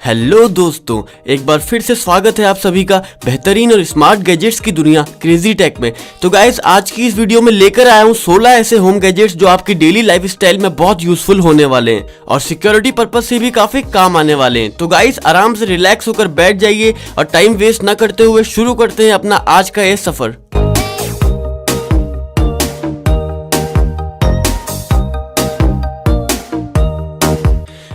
Hello दोस्तों, एक बार फिर से स्वागत है आप सभी का बेहतरीन और स्मार्ट गैजेट्स की दुनिया क्रेजी टेक में। तो गाइस, आज की इस वीडियो में लेकर आया हूँ 16 ऐसे होम गैजेट्स जो आपकी डेली लाइफस्टाइल में बहुत यूजफुल होने वाले हैं और सिक्योरिटी पर्पज से भी काफी काम आने वाले हैं। तो गाइस, आराम से रिलैक्स होकर बैठ जाइए और टाइम वेस्ट न करते हुए शुरू करते हैं अपना आज का ये सफर।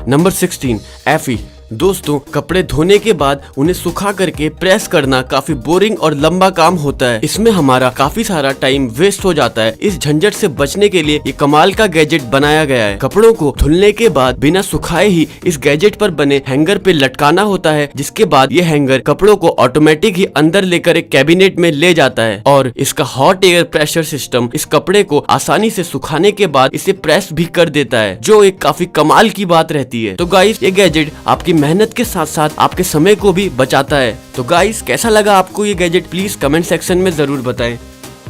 नंबर 16 एफी। दोस्तों, कपड़े धोने के बाद उन्हें सुखा करके प्रेस करना काफी बोरिंग और लंबा काम होता है। इसमें हमारा काफी सारा टाइम वेस्ट हो जाता है। इस झंझट से बचने के लिए ये कमाल का गैजेट बनाया गया है। कपड़ों को धुलने के बाद बिना सुखाए ही इस गैजेट पर बने हैंगर पे लटकाना होता है, जिसके बाद ये हैंगर कपड़ों को ऑटोमेटिक ही अंदर लेकर एक कैबिनेट में ले जाता है और इसका हॉट एयर प्रेशर सिस्टम इस कपड़े को आसानी से सुखाने के बाद इसे प्रेस भी कर देता है, जो एक काफी कमाल की बात रहती है। तो गाइस, ये गैजेट आपकी मेहनत के साथ साथ आपके समय को भी बचाता है। तो गाइस, कैसा लगा आपको ये गैजेट, प्लीज कमेंट सेक्शन में जरूर बताएं।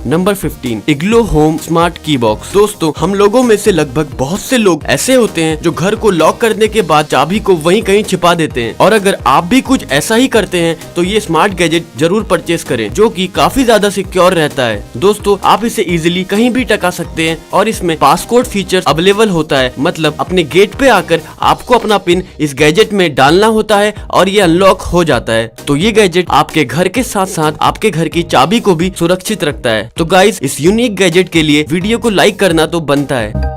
नंबर 15 इग्लो होम स्मार्ट की बॉक्स। दोस्तों, हम लोगों में से लगभग बहुत से लोग ऐसे होते हैं जो घर को लॉक करने के बाद चाबी को वहीं कहीं छिपा देते हैं, और अगर आप भी कुछ ऐसा ही करते हैं तो ये स्मार्ट गैजेट जरूर परचेस करें, जो कि काफी ज्यादा सिक्योर रहता है। दोस्तों, आप इसे इजीली कहीं भी टका सकते हैं और इसमें पासकोड फीचर अवेलेबल होता है। मतलब अपने गेट पे आकर आपको अपना पिन इस गैजेट में डालना होता है और ये अनलॉक हो जाता है। तो ये गैजेट आपके घर के साथ साथ आपके घर की चाबी को भी सुरक्षित रखता है। तो गाइस, इस यूनिक गैजेट के लिए वीडियो को लाइक करना तो बनता है।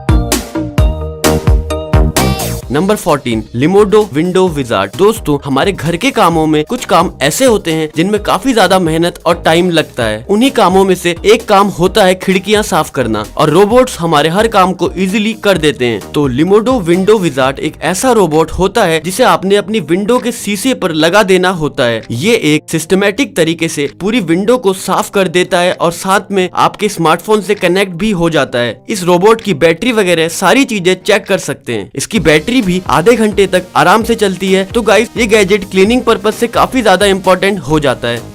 नंबर 14 लिमोडो विंडो विजार्ड। दोस्तों, हमारे घर के कामों में कुछ काम ऐसे होते हैं जिनमें काफी ज्यादा मेहनत और टाइम लगता है। उन्हीं कामों में से एक काम होता है खिड़कियां साफ करना, और रोबोट्स हमारे हर काम को इजीली कर देते हैं। तो लिमोडो विंडो विजार्ड एक ऐसा रोबोट होता है जिसे आपने अपनी विंडो के शीशे पर लगा देना होता है। ये एक सिस्टमेटिक तरीके से पूरी विंडो को साफ कर देता है और साथ में आपके स्मार्टफोन से कनेक्ट भी हो जाता है। इस रोबोट की बैटरी वगैरह सारी चीजें चेक कर सकते हैं। इसकी बैटरी भी आधे घंटे तक आराम से चलती है। तो गाइस, ये गैजेट क्लीनिंग पर्पस से काफी ज्यादा इंपॉर्टेंट हो जाता है।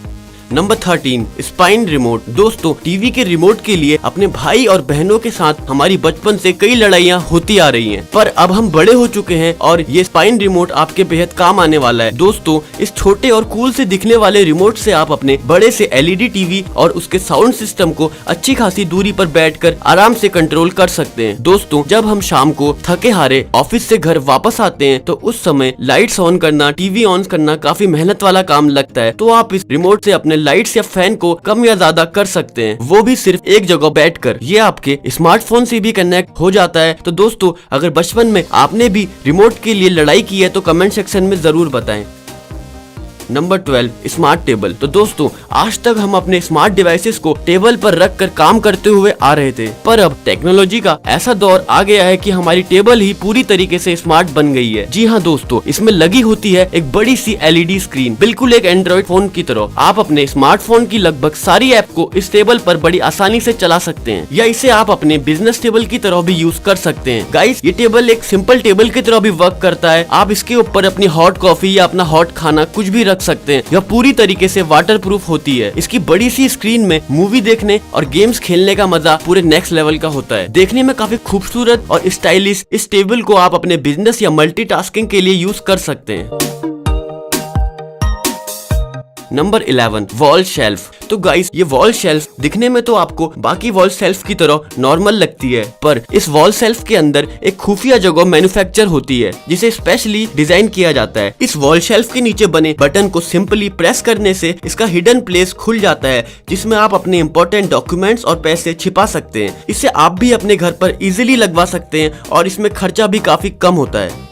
Number 13 spine remote. दोस्तों, टीवी के रिमोट के लिए अपने भाई और बहनों के साथ हमारी बचपन से कई लड़ाइयाँ होती आ रही हैं, पर अब हम बड़े हो चुके हैं और ये स्पाइन रिमोट आपके बेहद काम आने वाला है। दोस्तों, इस छोटे और कूल से दिखने वाले रिमोट से आप अपने बड़े से एलईडी टीवी और उसके साउंड सिस्टम को अच्छी खासी दूरी पर बैठकर आराम से कंट्रोल कर सकते हैं। दोस्तों, जब हम शाम को थके हारे ऑफिस से घर वापस आते हैं तो उस समय लाइट्स ऑन करना, टीवी ऑन करना काफी मेहनत वाला काम लगता है। तो आप इस रिमोट से अपने लाइट्स या फैन को कम या ज्यादा कर सकते हैं, वो भी सिर्फ एक जगह बैठकर। ये आपके स्मार्टफोन से भी कनेक्ट हो जाता है। तो दोस्तों, अगर बचपन में आपने भी रिमोट के लिए लड़ाई की है तो कमेंट सेक्शन में जरूर बताएं। Number 12 smart table. तो दोस्तों, आज तक हम अपने स्मार्ट डिवाइसेस को टेबल पर रख कर काम करते हुए आ रहे थे, पर अब टेक्नोलॉजी का ऐसा दौर आ गया है कि हमारी टेबल ही पूरी तरीके से स्मार्ट बन गई है। जी हाँ दोस्तों, इसमें लगी होती है एक बड़ी सी एलईडी स्क्रीन, बिल्कुल एक एंड्रॉइड फोन की तरह। आप अपने स्मार्टफोन की लगभग सारी ऐप को इस टेबल पर बड़ी आसानी से चला सकते हैं, या इसे आप अपने बिजनेस टेबल की तरह भी यूज कर सकते हैं। गाइस, ये टेबल एक सिंपल टेबल की तरह भी वर्क करता है। आप इसके ऊपर अपनी हॉट कॉफी या अपना हॉट खाना कुछ भी रख सकते हैं। यह पूरी तरीके से वाटरप्रूफ होती है। इसकी बड़ी सी स्क्रीन में मूवी देखने और गेम्स खेलने का मजा पूरे नेक्स्ट लेवल का होता है। देखने में काफी खूबसूरत और स्टाइलिश इस टेबल को आप अपने बिजनेस या मल्टीटास्किंग के लिए यूज कर सकते हैं। Number 11 wall shelf. तो गाइस, ये वॉल शेल्फ दिखने में तो आपको बाकी वॉल शेल्फ की तरह नॉर्मल लगती है, पर इस वॉल शेल्फ के अंदर एक खुफिया जगह मैन्युफैक्चर होती है जिसे स्पेशली डिजाइन किया जाता है। इस वॉल शेल्फ के नीचे बने बटन को सिंपली प्रेस करने से इसका हिडन प्लेस खुल जाता है, जिसमें आप अपने इंपॉर्टेंट डॉक्यूमेंट्स और पैसे छिपा सकते हैं। इसे आप भी अपने घर पर इजीली लगवा सकते हैं और इसमें खर्चा भी काफी कम होता है।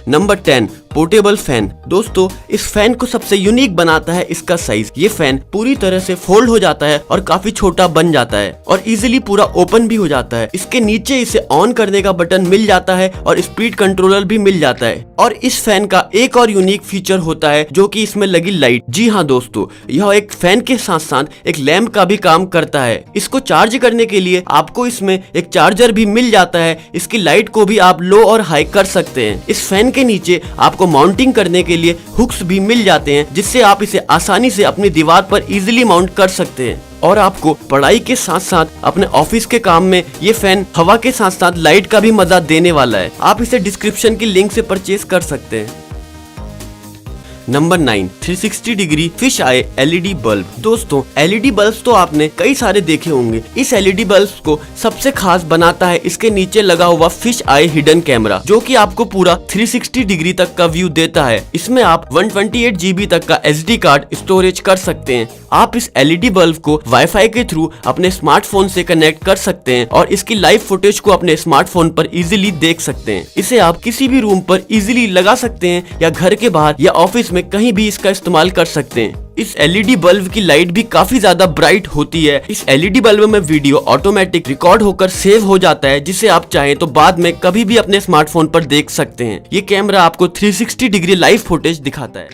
Number 10 portable fan. दोस्तों, इस फैन को सबसे यूनिक बनाता है इसका साइज। ये फैन पूरी तरह से फोल्ड हो जाता है और काफी छोटा बन जाता है और इजीली पूरा ओपन भी हो जाता है। इसके नीचे इसे ऑन करने का बटन मिल जाता है और स्पीड कंट्रोलर भी मिल जाता है। और इस फैन का एक और यूनिक फीचर होता है जो कि इसमें लगी लाइट। जी हाँ दोस्तों, यह एक फैन के साथ साथ एक लैंप का भी काम करता है। इसको चार्ज करने के लिए आपको इसमें एक चार्जर भी मिल जाता है। इसकी लाइट को भी आप लो और हाई कर सकते हैं। इस फैन के नीचे आपको माउंटिंग करने के लिए हुक्स भी मिल जाते हैं, जिससे आप इसे आसानी से अपनी दीवार पर इजीली माउंट कर सकते हैं। और आपको पढ़ाई के साथ साथ अपने ऑफिस के काम में ये फैन हवा के साथ साथ लाइट का भी मजा देने वाला है। आप इसे डिस्क्रिप्शन की लिंक से परचेज कर सकते हैं। नंबर 9, 360 डिग्री फिश आई एलईडी बल्ब। दोस्तों एलईडी बल्ब तो आपने कई सारे देखे होंगे। इस एलईडी बल्ब को सबसे खास बनाता है इसके नीचे लगा हुआ फिश आई हिडन कैमरा, जो कि आपको पूरा 360 डिग्री तक का व्यू देता है। इसमें आप 128 GB तक का SD कार्ड स्टोरेज कर सकते हैं। आप इस एलईडी बल्ब को वाईफाई के थ्रू अपने स्मार्टफोन से कनेक्ट कर सकते हैं और इसकी लाइव फुटेज को अपने स्मार्टफोन पर इजीली देख सकते हैं। इसे आप किसी भी रूम पर इजीली लगा सकते हैं या घर के बाहर या ऑफिस में कहीं भी इसका इस्तेमाल कर सकते हैं। इस एलईडी बल्ब की लाइट भी काफी ज्यादा ब्राइट होती है। इस एलईडी बल्ब में वीडियो ऑटोमेटिक रिकॉर्ड होकर सेव हो जाता है, जिसे आप चाहें तो बाद में कभी भी अपने स्मार्टफोन पर देख सकते हैं। ये कैमरा आपको 360 डिग्री लाइव फुटेज दिखाता है।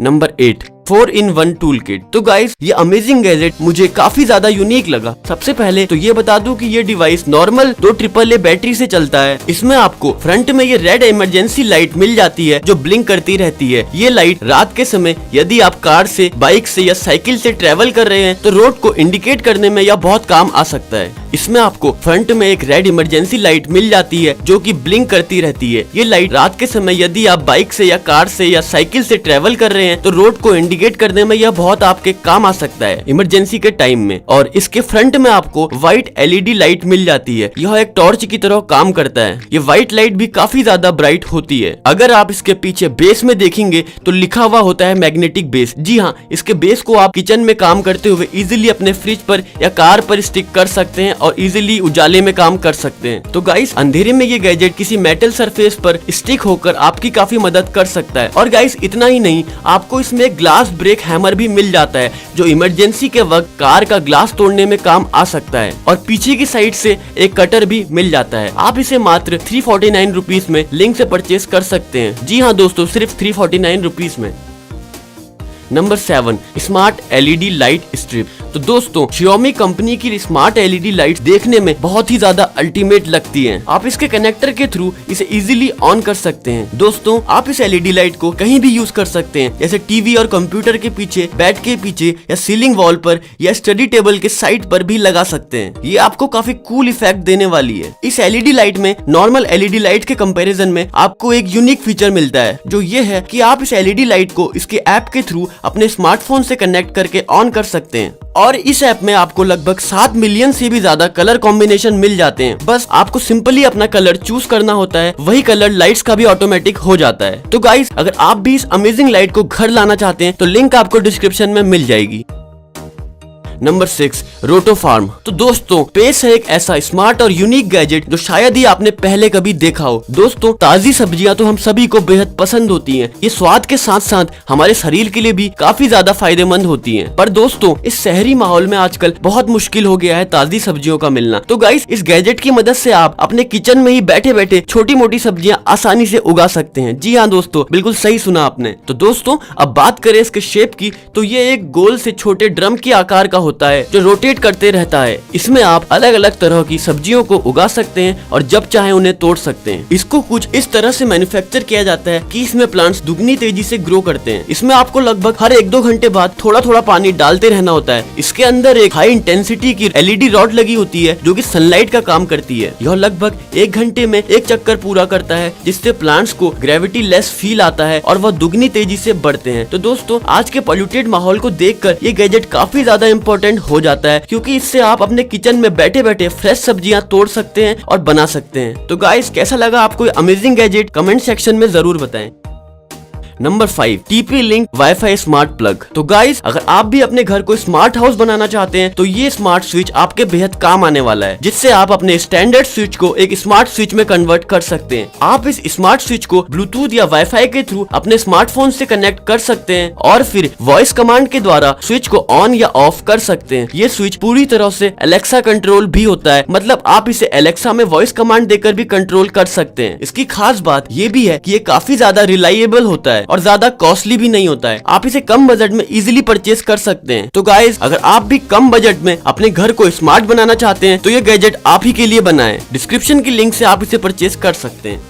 Number 8, 4-in-1 tool kit. तो गाइस ये अमेजिंग गैजेट मुझे काफी ज्यादा यूनिक लगा। सबसे पहले तो ये बता दूं कि ये डिवाइस नॉर्मल 2 AAA बैटरी से चलता है। इसमें आपको फ्रंट में ये रेड इमरजेंसी लाइट मिल जाती है जो ब्लिंक करती रहती है। ये लाइट रात के समय यदि आप कार से, बाइक से या साइकिल से ट्रेवल कर रहे हैं तो रोड को इंडिकेट करने में यह बहुत काम आ सकता है। इसमें आपको फ्रंट में एक रेड इमरजेंसी लाइट मिल जाती है जो कि ब्लिंक करती रहती है। ये लाइट रात के समय यदि आप बाइक से या कार से या साइकिल से ट्रेवल कर रहे हैं तो रोड को इंडिकेट करने में यह बहुत आपके काम आ सकता है इमरजेंसी के टाइम में। और इसके फ्रंट में आपको व्हाइट एलईडी लाइट मिल जाती है। यह एक टॉर्च की तरह काम करता है। ये व्हाइट लाइट भी काफी ज्यादा ब्राइट होती है। अगर आप इसके पीछे बेस में देखेंगे तो लिखा हुआ होता है मैग्नेटिक बेस। जी हाँ, इसके बेस को आप किचन में काम करते हुए इजीली अपने फ्रिज पर या कार पर स्टिक कर सकते हैं और इजीली उजाले में काम कर सकते हैं। तो गाइस अंधेरे में ये गैजेट किसी मेटल सरफेस पर स्टिक होकर आपकी काफी मदद कर सकता है। और गाइस इतना ही नहीं, आपको इसमें ग्लास ब्रेक हैमर भी मिल जाता है जो इमरजेंसी के वक्त कार का ग्लास तोड़ने में काम आ सकता है। और पीछे की साइड से एक कटर भी मिल जाता है। आप इसे मात्र 349 रुपीज में लिंक से परचेस कर सकते हैं। जी हाँ दोस्तों, सिर्फ 349 रुपीज में। Number 7, smart LED light strip. तो दोस्तों Xiaomi कंपनी की स्मार्ट एलईडी लाइट देखने में बहुत ही ज्यादा अल्टीमेट लगती हैं। आप इसके कनेक्टर के थ्रू इसे इजीली ऑन कर सकते हैं। दोस्तों आप इस एलईडी लाइट को कहीं भी यूज कर सकते हैं, जैसे टीवी और कंप्यूटर के पीछे, बेड के पीछे या सीलिंग वॉल पर या स्टडी टेबल के साइड पर भी लगा सकते हैं। ये आपको काफी कूल इफेक्ट देने वाली है। इस एलईडी लाइट में नॉर्मल एलईडी लाइट के कंपैरिजन में आपको एक यूनिक फीचर मिलता है, जो ये है कि आप इस एलईडी लाइट को इसके ऐप के थ्रू अपने स्मार्टफोन से कनेक्ट करके ऑन कर सकते हैं। और इस ऐप में आपको लगभग 7 मिलियन से भी ज्यादा कलर कॉम्बिनेशन मिल जाते हैं। बस आपको सिंपली अपना कलर चूज करना होता है, वही कलर लाइट्स का भी ऑटोमेटिक हो जाता है। तो गाइस अगर आप भी इस अमेजिंग लाइट को घर लाना चाहते हैं तो लिंक आपको डिस्क्रिप्शन में मिल जाएगी। नंबर 6, रोटो फार्म। तो दोस्तों पेस है एक ऐसा स्मार्ट और यूनिक गैजेट जो शायद ही आपने पहले कभी देखा हो। दोस्तों ताजी सब्जियां तो हम सभी को बेहद पसंद होती हैं। ये स्वाद के साथ साथ हमारे शरीर के लिए भी काफी ज्यादा फायदेमंद होती हैं। पर दोस्तों इस शहरी माहौल में आजकल बहुत मुश्किल हो गया है ताजी सब्जियों का मिलना। तो गाइस इस गैजेट की मदद से आप अपने किचन में ही बैठे बैठे छोटी मोटी सब्जियां आसानी से उगा सकते हैं। जी हाँ दोस्तों, बिल्कुल सही सुना आपने। तो दोस्तों अब बात करें इसके शेप की, तो ये एक गोल से छोटे ड्रम के आकार का होता है जो रोटेट करते रहता है। इसमें आप अलग अलग तरह की सब्जियों को उगा सकते हैं और जब चाहे उन्हें तोड़ सकते हैं। इसको कुछ इस तरह से मैन्युफैक्चर किया जाता है कि इसमें प्लांट्स दुगनी तेजी से ग्रो करते हैं। इसमें आपको लगभग हर 1-2 घंटे बाद थोड़ा थोड़ा पानी डालते रहना होता है। इसके अंदर एक हाई इंटेंसिटी की एलईडी रॉड लगी होती है जो कि सनलाइट का काम करती है। यह लगभग 1 घंटे में 1 चक्कर पूरा करता है, जिससे प्लांट्स को ग्रेविटी लेस फील आता है और वह दुगनी तेजी से बढ़ते हैं। तो दोस्तों आज के पॉल्यूटेड माहौल को देखकर ये गैजेट काफी ज्यादा इंपॉर्टेंट हो जाता है, क्योंकि इससे आप अपने किचन में बैठे बैठे फ्रेश सब्जियां तोड़ सकते हैं और बना सकते हैं। तो गाइस कैसा लगा आपको अमेजिंग गैजेट, कमेंट सेक्शन में जरूर बताएं। Number 5, TP-Link wifi smart plug. तो गाइस अगर आप भी अपने घर को स्मार्ट हाउस बनाना चाहते हैं तो ये स्मार्ट स्विच आपके बेहद काम आने वाला है, जिससे आप अपने स्टैंडर्ड स्विच को एक स्मार्ट स्विच में कन्वर्ट कर सकते हैं। आप इस स्मार्ट स्विच को ब्लूटूथ या वाईफाई के थ्रू अपने स्मार्टफोन से कनेक्ट कर सकते हैं और फिर वॉइस कमांड के द्वारा स्विच को ऑन या ऑफ कर सकते हैं। ये स्विच पूरी तरह से एलेक्सा कंट्रोल भी होता है, मतलब आप इसे एलेक्सा में वॉइस कमांड देकर भी कंट्रोल कर सकते हैं। इसकी खास बात ये भी है कि ये काफी ज्यादा रिलायबल होता है और ज्यादा कॉस्टली भी नहीं होता है। आप इसे कम बजट में इजीली परचेस कर सकते हैं। तो गाइस अगर आप भी कम बजट में अपने घर को स्मार्ट बनाना चाहते हैं तो ये गैजेट आप ही के लिए बना है। डिस्क्रिप्शन की लिंक से आप इसे परचेस कर सकते हैं।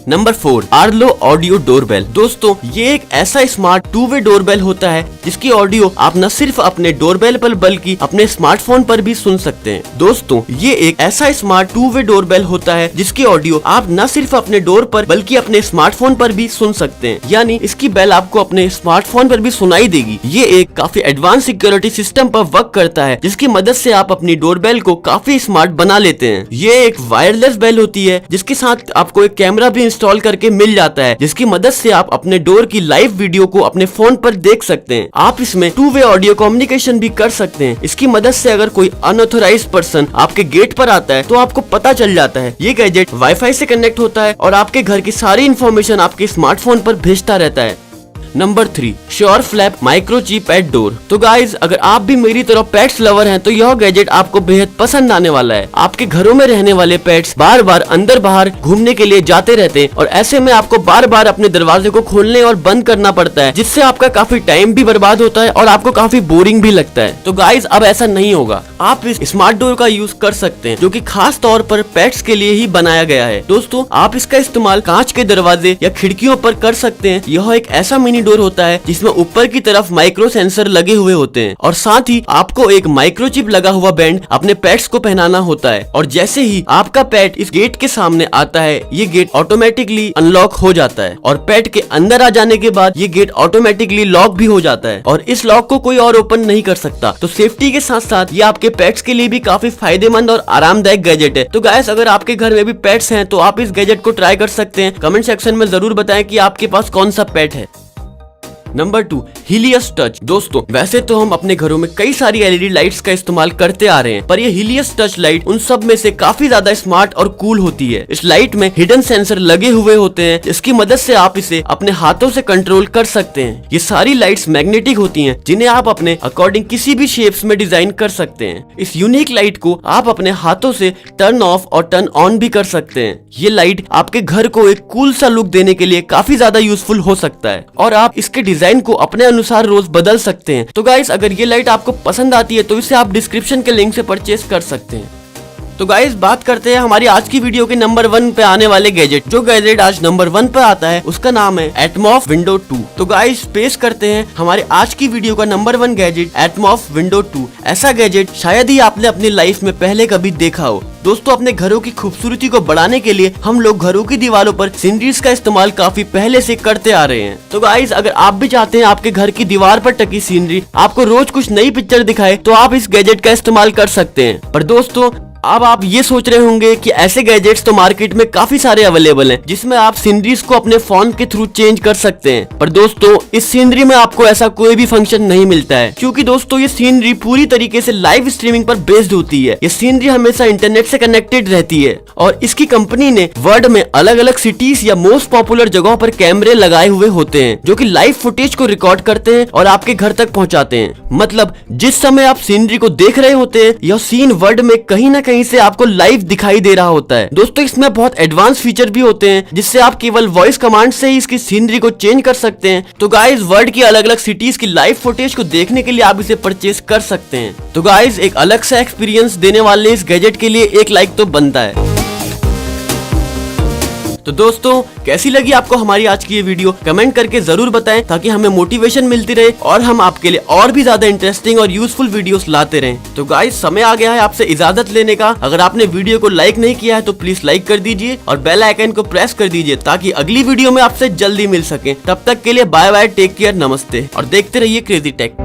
Number 4, Arlo audio doorbell. दोस्तों ये एक ऐसा स्मार्ट 2-वे डोरबेल होता है जिसकी ऑडियो आप न सिर्फ अपने डोरबेल पर बल्कि अपने स्मार्टफोन पर भी सुन सकते हैं। दोस्तों ये एक ऐसा स्मार्ट 2-वे डोरबेल होता है जिसकी ऑडियो आप न सिर्फ अपने डोर पर बल्कि अपने स्मार्टफोन पर भी सुन सकते हैं, यानी इसकी बेल आपको अपने स्मार्टफोन पर भी सुनाई देगी। ये एक काफी एडवांस सिक्योरिटी सिस्टम पर वर्क करता है जिसकी मदद से आप अपनी डोरबेल को काफी स्मार्ट बना लेते हैं। ये एक वायरलेस बेल होती है जिसके साथ आपको एक कैमरा भी इंस्टॉल करके मिल जाता है जिसकी मदद से आप अपने डोर की लाइव वीडियो को अपने फोन पर देख सकते हैं। आप इसमें 2-वे ऑडियो कम्युनिकेशन भी कर सकते हैं। इसकी मदद से अगर कोई अनऑथोराइज्ड पर्सन आपके गेट पर आता है तो आपको पता चल जाता है। ये गैजेट वाईफाई से कनेक्ट होता है और आपके घर की सारी इंफॉर्मेशन आपके स्मार्टफोन पर भेजता रहता है। नंबर 3, श्योर फ्लैप माइक्रोचिप पेट डोर। तो गाइज अगर आप भी मेरी तरह पेट्स लवर हैं तो यह गैजेट आपको बेहद पसंद आने वाला है। आपके घरों में रहने वाले पेट्स बार बार अंदर बाहर घूमने के लिए जाते रहते हैं और ऐसे में आपको बार बार अपने दरवाजे को खोलने और बंद करना पड़ता है, जिससे आपका काफी टाइम भी बर्बाद होता है और आपको काफी बोरिंग भी लगता है। तो गाइज अब ऐसा नहीं होगा, आप इस स्मार्ट डोर का यूज कर सकते हैं जो कि खास तौर पर पेट्स के लिए ही बनाया गया है। दोस्तों आप इसका इस्तेमाल कांच के दरवाजे या खिड़कियों पर कर सकते हैं। यह एक ऐसा मिनी डोर होता है जिसमें ऊपर की तरफ माइक्रो सेंसर लगे हुए होते हैं और साथ ही आपको एक माइक्रोचिप लगा हुआ बैंड अपने पेट्स को पहनाना होता है और जैसे ही आपका पेट इस गेट के सामने आता है ये गेट ऑटोमेटिकली अनलॉक हो जाता है और पेट के अंदर आ जाने के बाद ये गेट ऑटोमेटिकली लॉक भी हो जाता है और इस लॉक को कोई और ओपन नहीं कर सकता। तो सेफ्टी के साथ साथ ये आपके पेट्स के लिए भी काफी फायदेमंद और आरामदायक गैजेट है। तो गाइस अगर आपके घर में भी पेट्स हैं तो आप इस गैजेट को ट्राई कर सकते हैं। कमेंट सेक्शन में जरूर बताएं कि आपके पास कौन सा पेट है। Number 2, Helios touch. दोस्तों वैसे तो हम अपने घरों में कई सारी एलईडी लाइट्स का इस्तेमाल करते आ रहे हैं, पर ये हीलियस टच लाइट उन सब में से काफी ज्यादा स्मार्ट और कूल होती है। इस लाइट में हिडन सेंसर लगे हुए होते हैं जिसकी मदद से आप इसे अपने हाथों से कंट्रोल कर सकते हैं। ये सारी लाइट्स मैग्नेटिक होती हैं जिन्हें आप अपने अकॉर्डिंग किसी भी शेप्स में डिजाइन कर सकते हैं। इस यूनिक लाइट को आप अपने हाथों से टर्न ऑफ और टर्न ऑन भी कर सकते हैं। ये लाइट आपके घर को एक कूल सा लुक देने के लिए काफी ज्यादा यूजफुल हो सकता है और आप इसके डिजाइन को अपने अनुसार रोज बदल सकते हैं। तो गाइस अगर ये लाइट आपको पसंद आती है तो इसे आप डिस्क्रिप्शन के लिंक से परचेज कर सकते हैं। तो गाइस बात करते हैं हमारी आज की वीडियो के नंबर 1 पे आने वाले गैजेट। जो गैजेट आज नंबर 1 पे आता है उसका नाम है एटमॉफ विंडो 2। तो गाइस पेश करते हैं हमारे आज की वीडियो का नंबर 1 गैजेट एटमॉफ विंडो 2। ऐसा गैजेट शायद ही आपने अपनी लाइफ में पहले कभी देखा हो। दोस्तों अपने घरों की खूबसूरती को बढ़ाने के लिए हम लोग घरों की दीवारों पर सीनरीज का इस्तेमाल काफी पहले से करते आ रहे हैं। तो गाइस अगर आप भी चाहते हैं आपके घर की दीवार पर टकी सीनरी आपको रोज कुछ नई पिक्चर दिखाए तो आप इस गैजेट का इस्तेमाल कर सकते हैं। पर दोस्तों अब आप ये सोच रहे होंगे कि ऐसे गैजेट्स तो मार्केट में काफी सारे अवेलेबल हैं जिसमें आप सीनरीज को अपने फोन के थ्रू चेंज कर सकते हैं। पर दोस्तों इस सीनरी में आपको ऐसा कोई भी फंक्शन नहीं मिलता है क्योंकि दोस्तों ये सीनरी पूरी तरीके से लाइव स्ट्रीमिंग पर बेस्ड होती है। ये सीनरी हमेशा इंटरनेट से कनेक्टेड रहती है और इसकी कंपनी ने वर्ल्ड में अलग अलग सिटीज या मोस्ट पॉपुलर जगहों पर कैमरे लगाए हुए होते हैं जो कि लाइव फुटेज को रिकॉर्ड करते हैं और आपके घर तक पहुंचाते हैं। मतलब जिस समय आप सीनरी को देख रहे होते हैं यह सीन वर्ल्ड में कहीं ना कहीं से आपको लाइव दिखाई दे रहा होता है। दोस्तों इसमें बहुत एडवांस फीचर भी होते हैं जिससे आप केवल वॉइस कमांड से ही इसकी सीनरी को चेंज कर सकते हैं। तो गाइस वर्ल्ड की अलग अलग सिटीज की लाइव फुटेज को देखने के लिए आप इसे परचेज कर सकते हैं। तो गाइस एक अलग सा एक्सपीरियंस देने वाले इस गैजेट के लिए एक लाइक तो बनता है। तो दोस्तों कैसी लगी आपको हमारी आज की ये वीडियो कमेंट करके जरूर बताएं ताकि हमें मोटिवेशन मिलती रहे और हम आपके लिए और भी ज्यादा इंटरेस्टिंग और यूजफुल वीडियोस लाते रहें। तो गाइस समय आ गया है आपसे इजाजत लेने का। अगर आपने वीडियो को लाइक नहीं किया है तो प्लीज लाइक कर दीजिए और बेल आइकन को प्रेस कर दीजिए ताकि अगली वीडियो में आपसे जल्दी मिल सके। तब तक के लिए बाय बाय, टेक केयर, नमस्ते और देखते रहिए क्रेजी टेक।